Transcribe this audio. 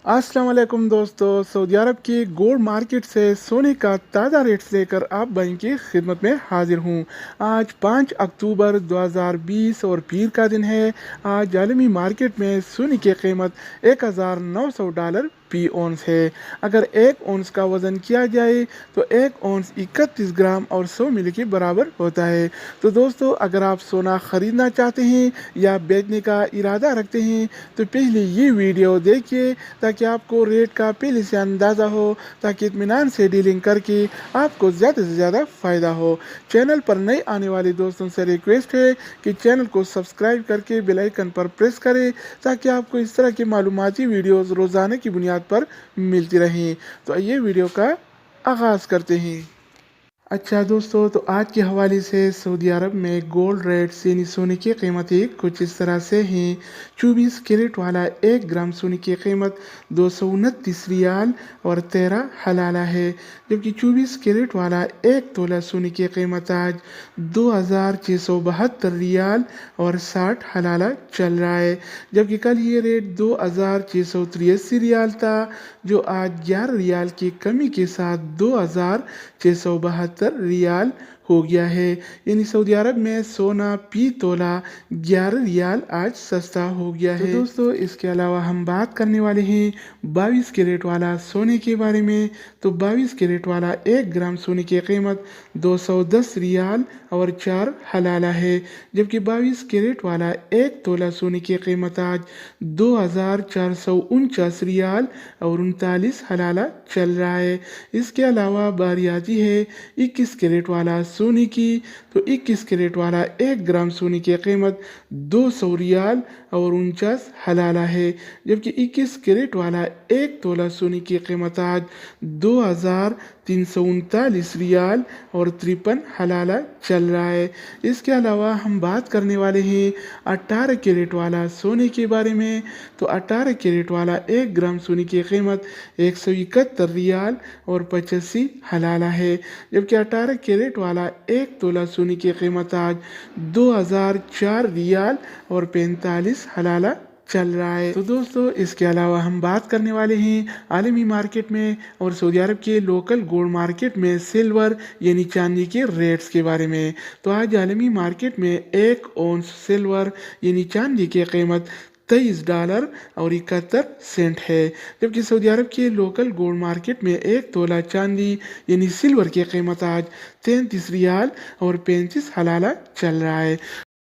अस्सलाम वालेकुम दोस्तों। सऊदी अरब की गोल्ड मार्केट से सोने का ताज़ा रेट्स लेकर आप भाई की खिदमत में हाजिर हूँ। आज 5 अक्टूबर 2020 और पीर का दिन है। आज आलमी मार्केट में सोने की कीमत $1900 फी औंस है। अगर एक औंस का वज़न किया जाए तो एक औंस 31 ग्राम और 100 मिली के बराबर होता है। तो दोस्तों, अगर आप सोना ख़रीदना चाहते हैं या बेचने का इरादा रखते हैं तो पहले ये वीडियो देखिए ताकि आपको रेट का पहले से अंदाज़ा हो, ताकि इत्मीनान से डीलिंग करके आपको ज़्यादा से ज़्यादा फ़ायदा हो। चैनल पर नए आने वाले दोस्तों से रिक्वेस्ट है कि चैनल को सब्सक्राइब करके बेल आइकन पर प्रेस करें ताकि आपको इस तरह की मालूमाती वीडियोज़ रोज़ाना की बुनियाद पर मिलती रहें। तो आइए वीडियो का आगाज़ करते हैं। अच्छा दोस्तों, तो आज के हवाले से सऊदी अरब में गोल्ड रेट्स यानी सोने की कीमतें कुछ इस तरह से हैं। 24 कैरेट वाला 1 ग्राम सोने की कीमत 229 रियाल और 13 हलाला है, जबकि 24 कैरेट वाला 1 तोला सोने की कीमत आज 2672 रियाल और 60 हलाला चल रहा है। जबकि कल ये रेट 2683 रियाल था, जो आज 11 रियाल की कमी के साथ 2672 रियाल हो गया है। यानी सऊदी अरब में सोना फी तोला 11 रियाल आज सस्ता हो गया है। तो दोस्तों, इसके अलावा हम बात करने वाले हैं 22 कैरेट वाला सोने के बारे में। तो 22 कैरेट वाला 1 ग्राम सोने की कीमत 210 रियाल और 4 हलाला है, जबकि 22 कैरेट वाला 1 तोला सोने की कीमत आज 2449 रियाल और 39 हलाला चल रहा है। इसके अलावा बारी आती है 21 कैरेट वाला सोने की। तो 21 कैरेट वाला 1 ग्राम सोने की कीमत 200 रियाल और 49 हलाला है, जबकि 21 कैरेट वाला 1 तोला सोने की कीमत आज 2339 रियाल और 53 हलाला चल रहा है। इसके अलावा हम बात करने वाले हैं 18 कैरेट वाला सोने के बारे में। तो 18 कैरेट वाला 1 ग्राम सोने की कीमत 171 रियाल और 85 हलाला है, जबकि 18 कैरेट वाला 1 तोला सोने की कीमत आज 2004 रियाल और 45 हलाला चल रहा है। तो दोस्तों, इसके अलावा हम बात करने वाले हैं आलमी मार्केट में और सऊदी अरब के लोकल गोल्ड मार्केट में सिल्वर यानी चांदी के रेट्स के बारे में। तो आज आलमी मार्केट में 1 औंस सिल्वर यानी चांदी की कीमत $23 और 71 सेंट है, जबकि सऊदी अरब के लोकल गोल्ड मार्केट में 1 तोला चांदी यानी सिल्वर की कीमत आज 33 रियाल और 35 हलाला चल रहा है।